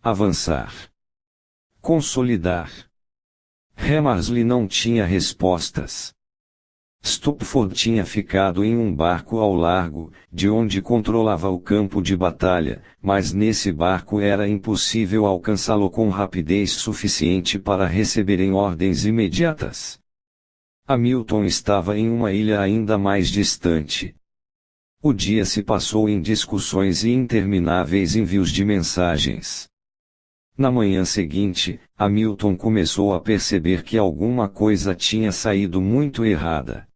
avançar, consolidar. Hammersley não tinha respostas. Stopford tinha ficado em um barco ao largo, de onde controlava o campo de batalha, mas nesse barco era impossível alcançá-lo com rapidez suficiente para receberem ordens imediatas. Hamilton estava em uma ilha ainda mais distante. O dia se passou em discussões e intermináveis envios de mensagens. Na manhã seguinte, Hamilton começou a perceber que alguma coisa tinha saído muito errada.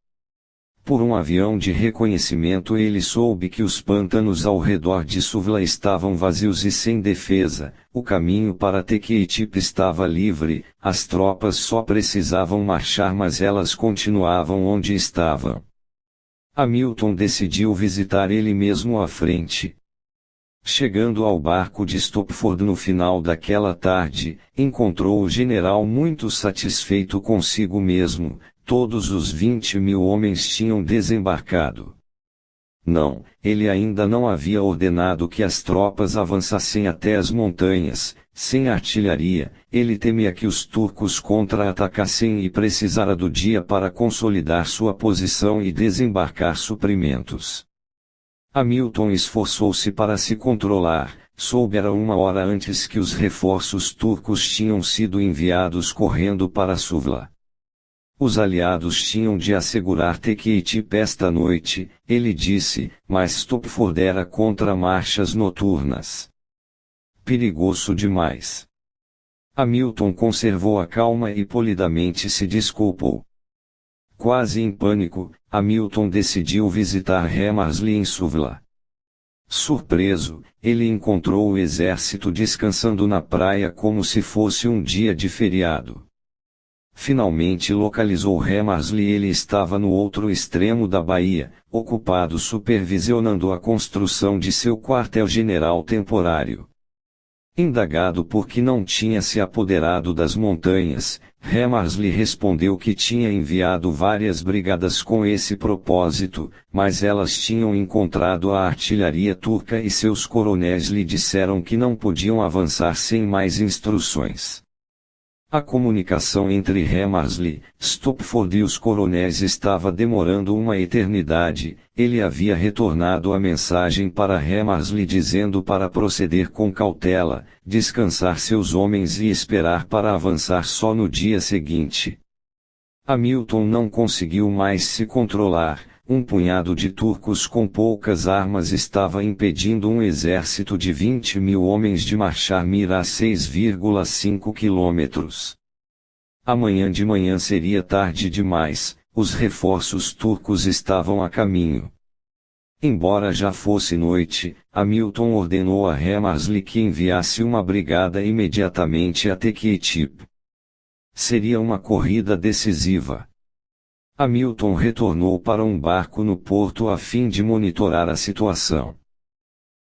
Por um avião de reconhecimento ele soube que os pântanos ao redor de Suvla estavam vazios e sem defesa, o caminho para Tequitip estava livre, as tropas só precisavam marchar mas elas continuavam onde estavam. Hamilton decidiu visitar ele mesmo à frente. Chegando ao barco de Stopford no final daquela tarde, encontrou o general muito satisfeito consigo mesmo. Todos os 20.000 homens tinham desembarcado. Não, ele ainda não havia ordenado que as tropas avançassem até as montanhas, sem artilharia. Ele temia que os turcos contra-atacassem e precisara do dia para consolidar sua posição e desembarcar suprimentos. Hamilton esforçou-se para se controlar, soubera uma hora antes que os reforços turcos tinham sido enviados correndo para Suvla. Os aliados tinham de assegurar Tequitip esta noite, ele disse, mas Stopford era contra marchas noturnas. Perigoso demais. Hamilton conservou a calma e polidamente se desculpou. Quase em pânico, Hamilton decidiu visitar Hammersley em Suvla. Surpreso, ele encontrou o exército descansando na praia como se fosse um dia de feriado. Finalmente localizou Hammersley. Ele estava no outro extremo da baía, ocupado supervisionando a construção de seu quartel-general temporário. Indagado por que não tinha se apoderado das montanhas, Hammersley respondeu que tinha enviado várias brigadas com esse propósito, mas elas tinham encontrado a artilharia turca e seus coronéis lhe disseram que não podiam avançar sem mais instruções. A comunicação entre Hammersley, Stopford e os coronéis estava demorando uma eternidade. Ele havia retornado a mensagem para Hammersley dizendo para proceder com cautela, descansar seus homens e esperar para avançar só no dia seguinte. Hamilton não conseguiu mais se controlar. Um punhado de turcos com poucas armas estava impedindo um exército de 20.000 homens de marchar a 6,5 quilômetros. Amanhã de manhã seria tarde demais, os reforços turcos estavam a caminho. Embora já fosse noite, Hamilton ordenou a Hammersley que enviasse uma brigada imediatamente a Tequitip. Seria uma corrida decisiva. Hamilton retornou para um barco no porto a fim de monitorar a situação.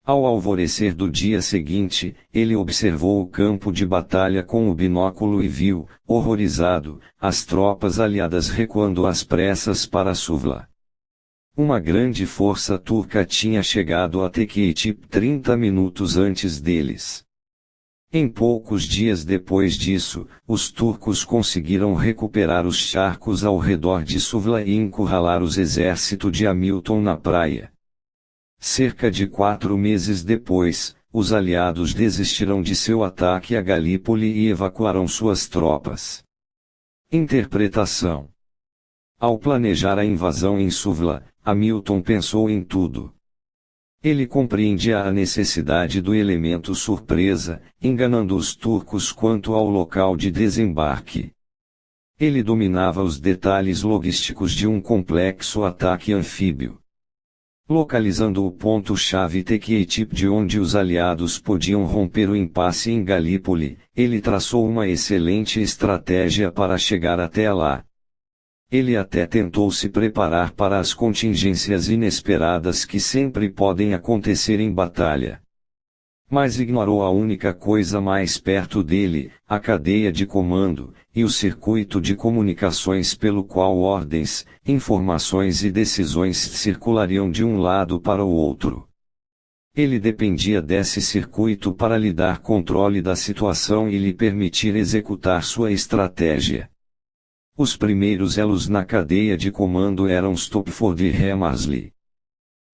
Ao alvorecer do dia seguinte, ele observou o campo de batalha com o binóculo e viu, horrorizado, as tropas aliadas recuando às pressas para Suvla. Uma grande força turca tinha chegado a Tequitip 30 minutos antes deles. Em poucos dias depois disso, os turcos conseguiram recuperar os charcos ao redor de Suvla e encurralar os exércitos de Hamilton na praia. Cerca de 4 meses depois, os aliados desistiram de seu ataque a Galípoli e evacuaram suas tropas. Interpretação: ao planejar a invasão em Suvla, Hamilton pensou em tudo. Ele compreendia a necessidade do elemento surpresa, enganando os turcos quanto ao local de desembarque. Ele dominava os detalhes logísticos de um complexo ataque anfíbio. Localizando o ponto-chave Tequitip de onde os aliados podiam romper o impasse em Galípoli, ele traçou uma excelente estratégia para chegar até lá. Ele até tentou se preparar para as contingências inesperadas que sempre podem acontecer em batalha. Mas ignorou a única coisa mais perto dele, a cadeia de comando, e o circuito de comunicações pelo qual ordens, informações e decisões circulariam de um lado para o outro. Ele dependia desse circuito para lhe dar controle da situação e lhe permitir executar sua estratégia. Os primeiros elos na cadeia de comando eram Stopford e Hammersley.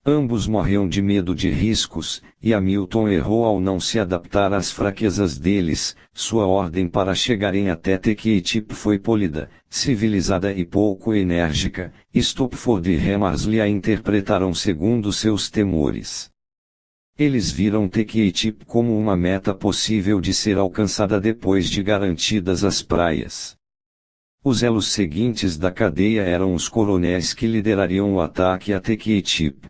Ambos morriam de medo de riscos, e Hamilton errou ao não se adaptar às fraquezas deles. Sua ordem para chegarem até Tequitip foi polida, civilizada e pouco enérgica. Stopford e Hammersley a interpretaram segundo seus temores. Eles viram Tequitip como uma meta possível de ser alcançada depois de garantidas as praias. Os elos seguintes da cadeia eram os coronéis que liderariam o ataque a Tequitip.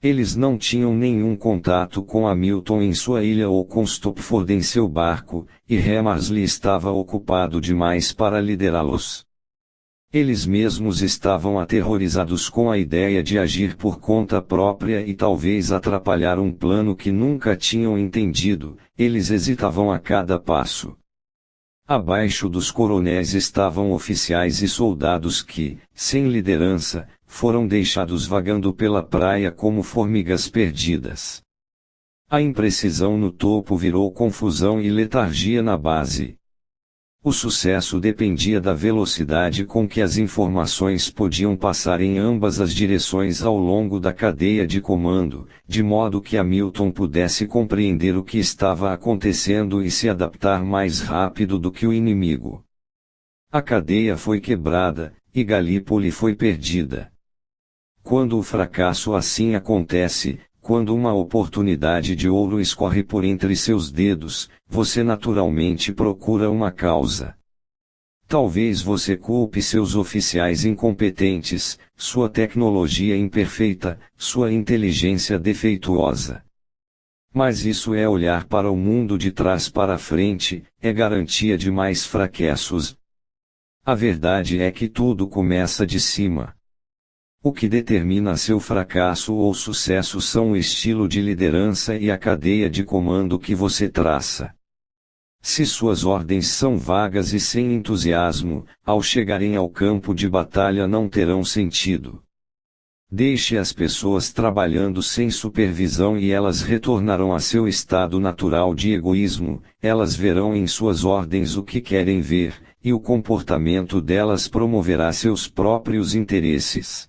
Eles não tinham nenhum contato com Hamilton em sua ilha ou com Stopford em seu barco, e Hammersley estava ocupado demais para liderá-los. Eles mesmos estavam aterrorizados com a ideia de agir por conta própria e talvez atrapalhar um plano que nunca tinham entendido. Eles hesitavam a cada passo. Abaixo dos coronéis estavam oficiais e soldados que, sem liderança, foram deixados vagando pela praia como formigas perdidas. A imprecisão no topo virou confusão e letargia na base. O sucesso dependia da velocidade com que as informações podiam passar em ambas as direções ao longo da cadeia de comando, de modo que Hamilton pudesse compreender o que estava acontecendo e se adaptar mais rápido do que o inimigo. A cadeia foi quebrada, e Galípoli foi perdida. Quando o fracasso assim acontece, quando uma oportunidade de ouro escorre por entre seus dedos, você naturalmente procura uma causa. Talvez você culpe seus oficiais incompetentes, sua tecnologia imperfeita, sua inteligência defeituosa. Mas isso é olhar para o mundo de trás para frente, é garantia de mais fracassos. A verdade é que tudo começa de cima. O que determina seu fracasso ou sucesso são o estilo de liderança e a cadeia de comando que você traça. Se suas ordens são vagas e sem entusiasmo, ao chegarem ao campo de batalha não terão sentido. Deixe as pessoas trabalhando sem supervisão e elas retornarão a seu estado natural de egoísmo. Elas verão em suas ordens o que querem ver, e o comportamento delas promoverá seus próprios interesses.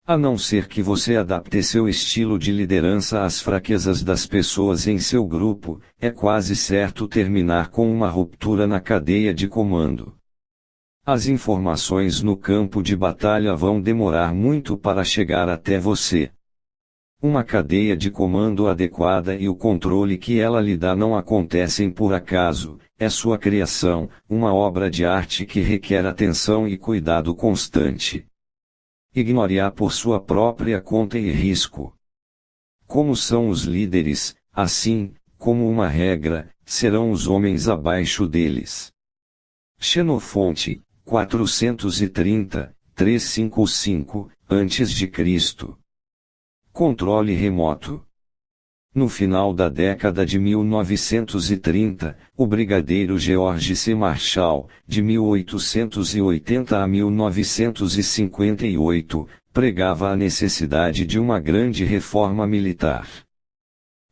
A não ser que você adapte seu estilo de liderança às fraquezas das pessoas em seu grupo, é quase certo terminar com uma ruptura na cadeia de comando. As informações no campo de batalha vão demorar muito para chegar até você. Uma cadeia de comando adequada e o controle que ela lhe dá não acontecem por acaso, é sua criação, uma obra de arte que requer atenção e cuidado constante. Ignore-a por sua própria conta e risco. Como são os líderes, assim, como uma regra, serão os homens abaixo deles. Xenofonte, 430, 355, a.C. Controle remoto. No final da década de 1930, o brigadeiro George C. Marshall, de 1880 a 1958, pregava a necessidade de uma grande reforma militar.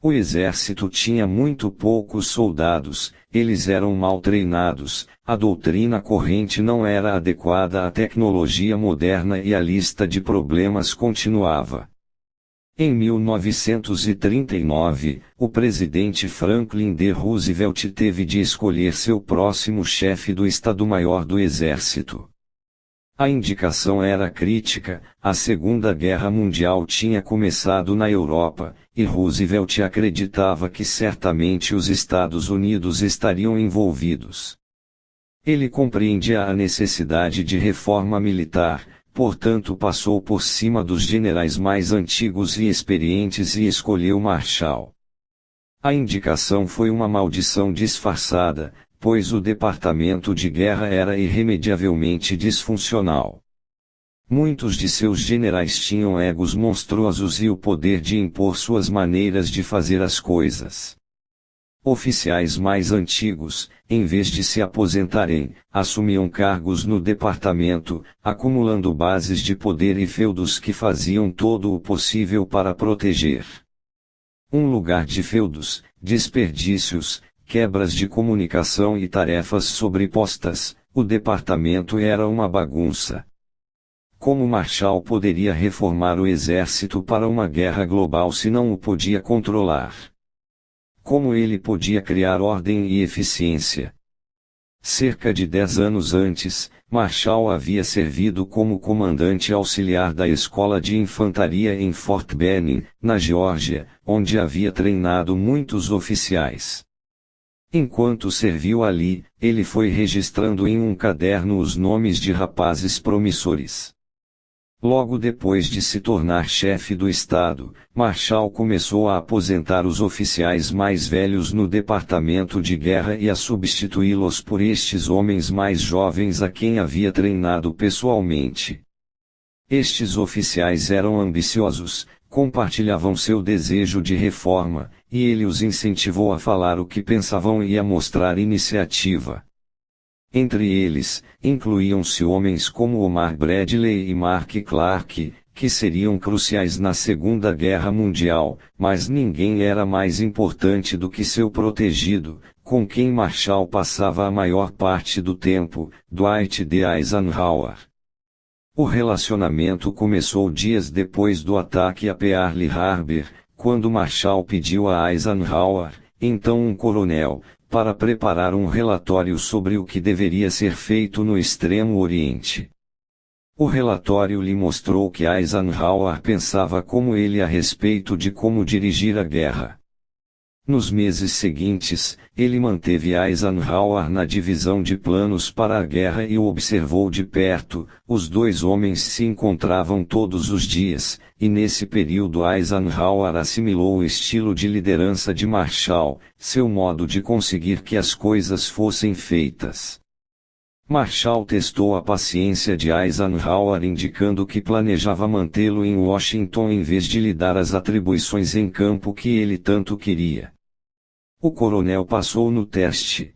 O exército tinha muito poucos soldados, eles eram mal treinados, a doutrina corrente não era adequada à tecnologia moderna e a lista de problemas continuava. Em 1939, o presidente Franklin D. Roosevelt teve de escolher seu próximo chefe do Estado-Maior do Exército. A indicação era crítica, a Segunda Guerra Mundial tinha começado na Europa, e Roosevelt acreditava que certamente os Estados Unidos estariam envolvidos. Ele compreendia a necessidade de reforma militar, portanto passou por cima dos generais mais antigos e experientes e escolheu Marshall. A indicação foi uma maldição disfarçada, pois o departamento de guerra era irremediavelmente disfuncional. Muitos de seus generais tinham egos monstruosos e o poder de impor suas maneiras de fazer as coisas. Oficiais mais antigos, em vez de se aposentarem, assumiam cargos no departamento, acumulando bases de poder e feudos que faziam todo o possível para proteger Um lugar de feudos, desperdícios, quebras de comunicação e tarefas sobrepostas, o departamento era uma bagunça. Como Marshall poderia reformar o exército para uma guerra global se não o podia controlar? Como ele podia criar ordem e eficiência? Cerca de 10 anos antes, Marshall havia servido como comandante auxiliar da Escola de Infantaria em Fort Benning, na Geórgia, onde havia treinado muitos oficiais. Enquanto serviu ali, ele foi registrando em um caderno os nomes de rapazes promissores. Logo depois de se tornar chefe do Estado, Marshall começou a aposentar os oficiais mais velhos no departamento de guerra e a substituí-los por estes homens mais jovens a quem havia treinado pessoalmente. Estes oficiais eram ambiciosos, compartilhavam seu desejo de reforma, e ele os incentivou a falar o que pensavam e a mostrar iniciativa. Entre eles, incluíam-se homens como Omar Bradley e Mark Clark, que seriam cruciais na Segunda Guerra Mundial, mas ninguém era mais importante do que seu protegido, com quem Marshall passava a maior parte do tempo, Dwight D. Eisenhower. O relacionamento começou dias depois do ataque a Pearl Harbor, quando Marshall pediu a Eisenhower, então um coronel, para preparar um relatório sobre o que deveria ser feito no Extremo Oriente. O relatório lhe mostrou que Eisenhower pensava como ele a respeito de como dirigir a guerra. Nos meses seguintes, ele manteve Eisenhower na divisão de planos para a guerra e o observou de perto. Os dois homens se encontravam todos os dias, e nesse período Eisenhower assimilou o estilo de liderança de Marshall, seu modo de conseguir que as coisas fossem feitas. Marshall testou a paciência de Eisenhower indicando que planejava mantê-lo em Washington em vez de lhe dar as atribuições em campo que ele tanto queria. O coronel passou no teste.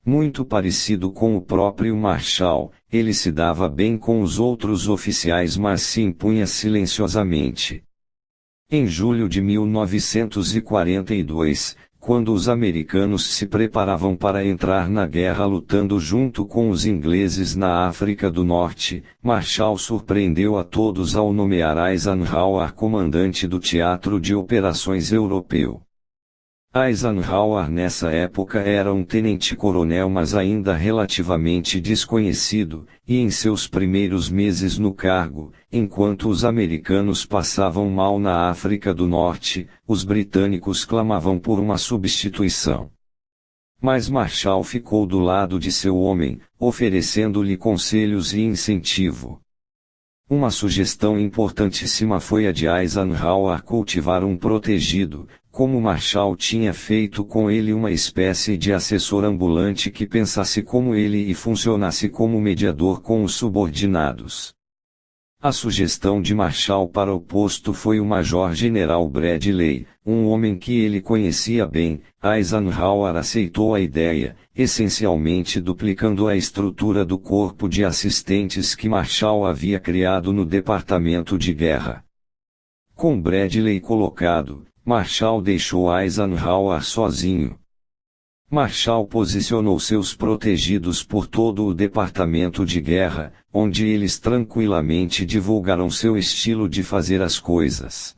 Muito parecido com o próprio Marshall, ele se dava bem com os outros oficiais mas se impunha silenciosamente. Em julho de 1942, quando os americanos se preparavam para entrar na guerra lutando junto com os ingleses na África do Norte, Marshall surpreendeu a todos ao nomear Eisenhower comandante do Teatro de Operações Europeu. Eisenhower nessa época era um tenente-coronel mas ainda relativamente desconhecido, e em seus primeiros meses no cargo, enquanto os americanos passavam mal na África do Norte, os britânicos clamavam por uma substituição. Mas Marshall ficou do lado de seu homem, oferecendo-lhe conselhos e incentivo. Uma sugestão importantíssima foi a de Eisenhower cultivar um protegido, como Marshall tinha feito com ele uma espécie de assessor ambulante que pensasse como ele e funcionasse como mediador com os subordinados. A sugestão de Marshall para o posto foi o Major-General Bradley, um homem que ele conhecia bem. Eisenhower aceitou a ideia, essencialmente duplicando a estrutura do corpo de assistentes que Marshall havia criado no Departamento de Guerra. Com Bradley colocado, Marshall deixou Eisenhower sozinho. Marshall posicionou seus protegidos por todo o Departamento de Guerra, onde eles tranquilamente divulgaram seu estilo de fazer as coisas.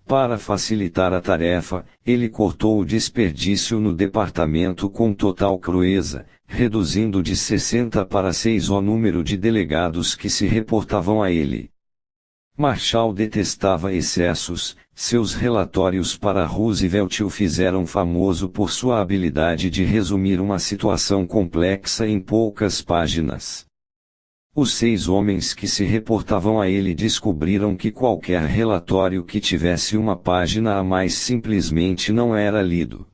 Para facilitar a tarefa, ele cortou o desperdício no departamento com total crueza, reduzindo de 60 para 6 o número de delegados que se reportavam a ele. Marshall detestava excessos, seus relatórios para Roosevelt o fizeram famoso por sua habilidade de resumir uma situação complexa em poucas páginas. Os 6 homens que se reportavam a ele descobriram que qualquer relatório que tivesse uma página a mais simplesmente não era lido.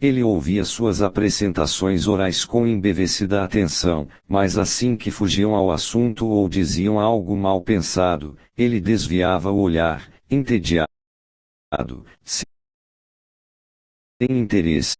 Ele ouvia suas apresentações orais com embevecida atenção, mas assim que fugiam ao assunto ou diziam algo mal pensado, ele desviava o olhar, entediado, sem interesse.